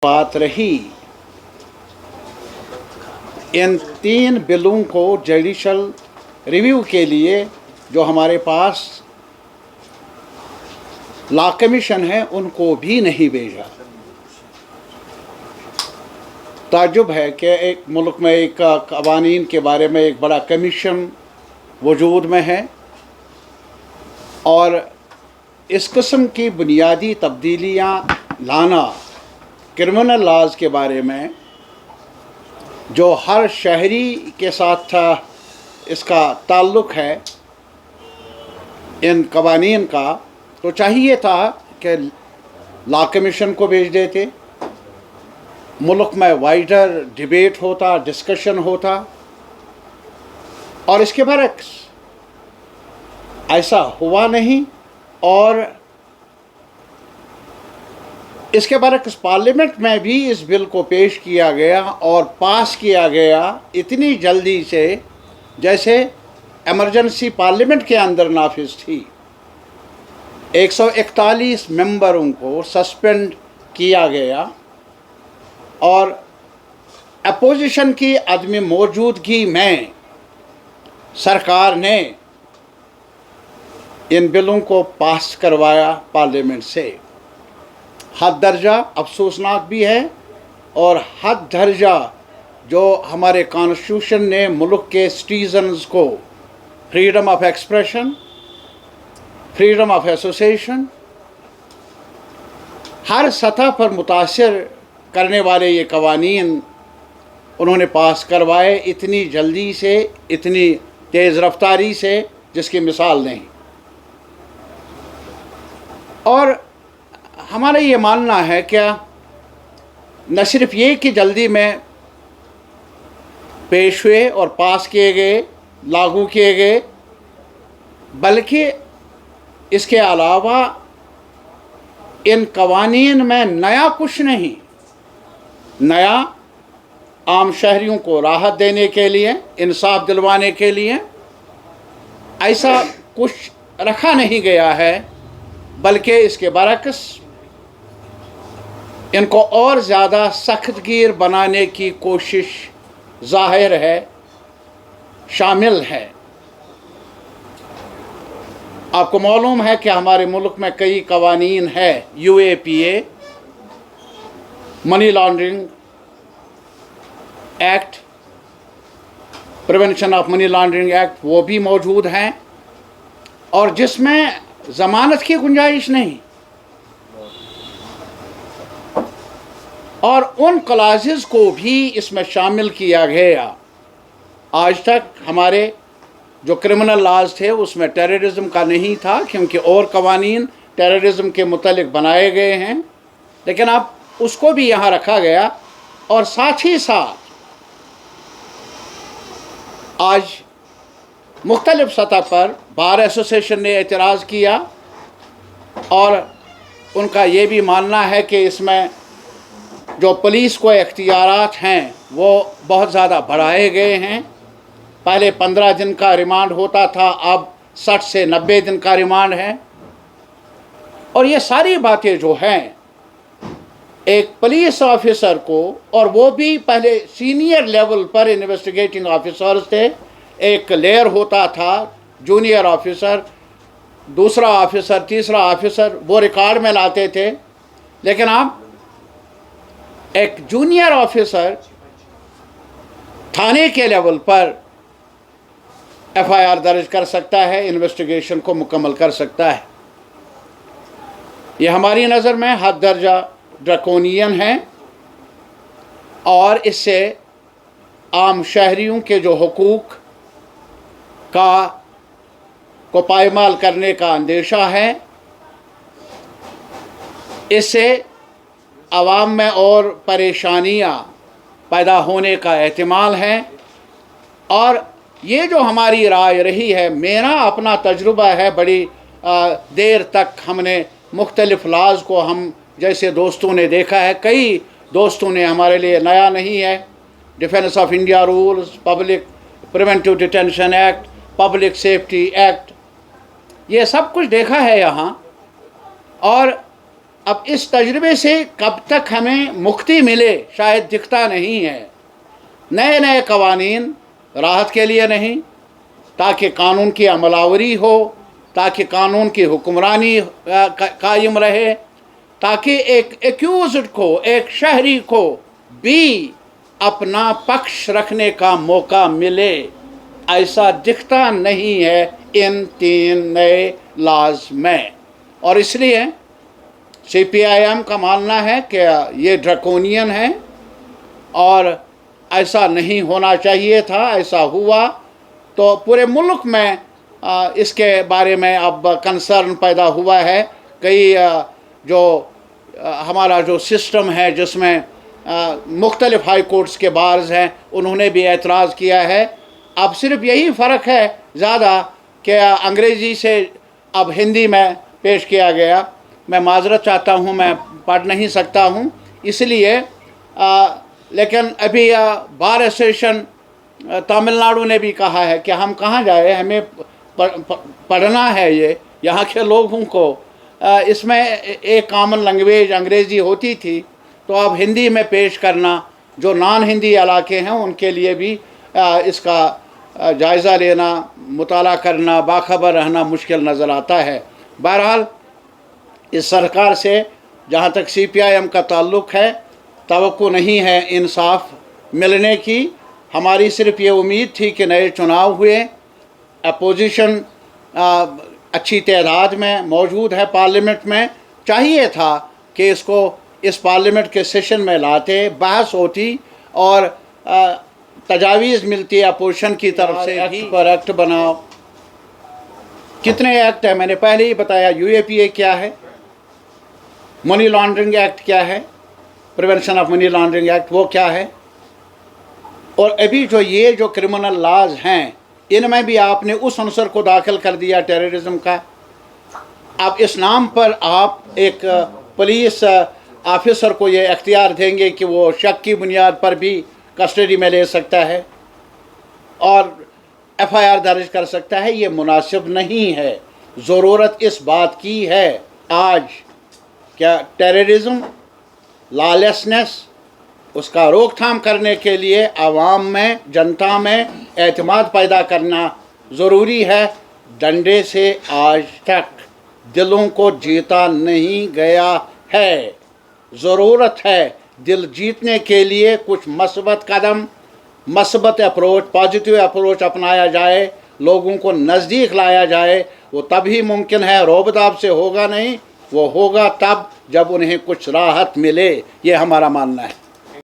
बात रही इन 3 बिलों को जुडिशल रिव्यू के लिए जो हमारे पास लॉ कमीशन है उनको भी नहीं भेजा। ताज्जुब है कि एक मुल्क में एक कवानीन के बारे में एक बड़ा कमीशन वजूद में है और इस किस्म की बुनियादी तब्दीलियाँ लाना क्रिमिनल लॉज के बारे में जो हर शहरी के साथ इसका ताल्लुक़ है इन कवानीन का, तो चाहिए था कि लॉ कमीशन को भेज देते, मुल्क में वाइडर डिबेट होता, डिस्कशन होता। और इसके बरक्स ऐसा हुआ नहीं और इसके बरक्स पार्लियामेंट में भी इस बिल को पेश किया गया और पास किया गया इतनी जल्दी से जैसे एमरजेंसी पार्लियामेंट के अंदर नाफिज थी। 141 मेंबरों को सस्पेंड किया गया और अपोजिशन की अदम मौजूदगी में सरकार ने इन बिलों को पास करवाया पार्लियामेंट से। हद दर्जा अफसोसनाक भी है और हद दर्जा जो हमारे कॉन्स्टिट्यूशन ने मुल्क के सिटीजन्स को freedom of expression, freedom of association, हर सतह पर मुतासिर करने वाले ये कवानीन उन्होंने पास करवाए इतनी जल्दी से, इतनी तेज़ रफ्तारी से जिसकी मिसाल नहीं। और हमारा ये मानना है क्या न सिर्फ ये कि जल्दी में पेश हुए और पास किए गए, लागू किए गए, बल्कि इसके अलावा इन कवानीन में नया कुछ नहीं, नया आम शहरियों को राहत देने के लिए, इंसाफ दिलवाने के लिए ऐसा कुछ रखा नहीं गया है, बल्कि इसके बरक्स इनको और ज़्यादा सख्तगीर बनाने की कोशिश ज़ाहिर है, शामिल है। आपको मालूम है कि हमारे मुल्क में कई कवानीन है, UAPA, money laundering act, prevention of money laundering act, वो भी मौजूद हैं और जिसमें ज़मानत की गुंजाइश नहीं और उन क्लासेस को भी इसमें शामिल किया गया। आज तक हमारे जो क्रिमिनल लॉज थे उसमें टेररिज्म का नहीं था क्योंकि और कवानीन टेररिज्म के मुतालिक बनाए गए हैं, लेकिन अब उसको भी यहाँ रखा गया। और साथ ही साथ आज मुख्तलिफ सतह पर बार एसोसिएशन ने एतराज़ किया और उनका ये भी मानना है कि इसमें जो पुलिस को इख्तियारात हैं वो बहुत ज़्यादा बढ़ाए गए हैं। पहले 15 दिन का रिमांड होता था, अब 60 से 90 दिन का रिमांड है। और ये सारी बातें जो हैं एक पुलिस ऑफिसर को, और वो भी पहले सीनियर लेवल पर इन्वेस्टिगेटिंग ऑफिसर्स थे, एक लेयर होता था जूनियर ऑफिसर, दूसरा ऑफिसर, तीसरा ऑफिसर, वो रिकॉर्ड में लाते थे। लेकिन अब एक जूनियर ऑफिसर थाने के लेवल पर FIR दर्ज कर सकता है, इन्वेस्टिगेशन को मुकम्मल कर सकता है। ये हमारी नज़र में हद दर्जा ड्रकोनियन है और इससे आम शहरियों के जो हुकूक को पायमाल करने का अंदेशा है। इससे आवाम में और परेशानियां पैदा होने का एहतिमाल है। और ये जो हमारी राय रही है, मेरा अपना तजुर्बा है, बड़ी देर तक हमने मुख्तलिफ लॉज को हम जैसे दोस्तों ने देखा है, कई दोस्तों ने, हमारे लिए नया नहीं है, defence of India rules, public preventive detention act, public safety act, ये सब कुछ देखा है यहाँ। और اب اس تجربے سے کب تک ہمیں مکتی ملے شاید دکھتا نہیں ہے. نئے نئے قوانین راحت کے لیے نہیں، تاکہ قانون کی عمل آوری ہو، تاکہ قانون کی حکمرانی قائم رہے، تاکہ ایک ایکیوزڈ کو، ایک شہری کو بھی اپنا پکش رکھنے کا موقع ملے. ایسا دکھتا نہیں ہے ان 3 نئے لاز میں. اور اس لیے سی پی آئی ایم کا ماننا ہے کہ یہ ڈریکونین ہے اور ایسا نہیں ہونا چاہیے تھا. ایسا ہوا تو پورے ملک میں اس کے بارے میں اب کنسرن پیدا ہوا ہے. کئی جو ہمارا جو سسٹم ہے جس میں مختلف ہائی کورٹس کے بارز ہیں، انہوں نے بھی اعتراض کیا ہے. اب صرف یہی فرق ہے زیادہ کہ انگریزی سے اب ہندی میں پیش کیا گیا. میں معذرت چاہتا ہوں، میں پڑھ نہیں سکتا ہوں اس لیے، لیکن ابھی بار ایسوسیشن تامل ناڈو نے بھی کہا ہے کہ ہم کہاں جائیں، ہمیں پڑھنا ہے. یہ یہاں کے لوگوں کو اس میں ایک کامن لینگویج انگریزی ہوتی تھی، تو اب ہندی میں پیش کرنا، جو نان ہندی علاقے ہیں ان کے لیے بھی اس کا جائزہ لینا، مطالعہ کرنا، باخبر رہنا مشکل نظر آتا ہے. بہرحال اس سرکار سے جہاں تک سی پی آئی ایم کا تعلق ہے توقع نہیں ہے انصاف ملنے کی. ہماری صرف یہ امید تھی کہ نئے چناؤ ہوئے، اپوزیشن اچھی تعداد میں موجود ہے پارلیمنٹ میں، چاہیے تھا کہ اس کو اس پارلیمنٹ کے سیشن میں لاتے، بحث ہوتی اور تجاویز ملتی اپوزیشن کی طرف سے. ایکٹ پر ایکٹ بناؤ. کتنے ایکٹ ہیں؟ میں نے پہلے ہی بتایا. یو اے پی اے کیا ہے، منی لانڈرنگ ایکٹ کیا ہے، prevention of money laundering act وہ کیا ہے، اور ابھی یہ جو کرمنل لاز ہیں ان میں بھی آپ نے اس عنصر کو داخل کر دیا ٹیررزم کا. اب اس نام پر آپ ایک پولیس آفیسر کو یہ اختیار دیں گے کہ وہ شک کی بنیاد پر بھی کسٹڈی میں لے سکتا ہے اور ایف آئی آر درج کر سکتا ہے. یہ مناسب نہیں ہے. ضرورت اس بات کی ہے آج کیا ٹیررزم، لالیسنس، اس کا روک تھام کرنے کے لیے عوام میں، جنتا میں اعتماد پیدا کرنا ضروری ہے. ڈنڈے سے آج تک دلوں کو جیتا نہیں گیا ہے. ضرورت ہے دل جیتنے کے لیے کچھ مثبت قدم، مثبت اپروچ، پازیٹیو اپروچ اپنایا جائے، لوگوں کو نزدیک لایا جائے. وہ تبھی ممکن ہے، روب داب سے ہوگا نہیں. وہ ہوگا تب جب انہیں کچھ راحت ملے. یہ ہمارا ماننا ہے.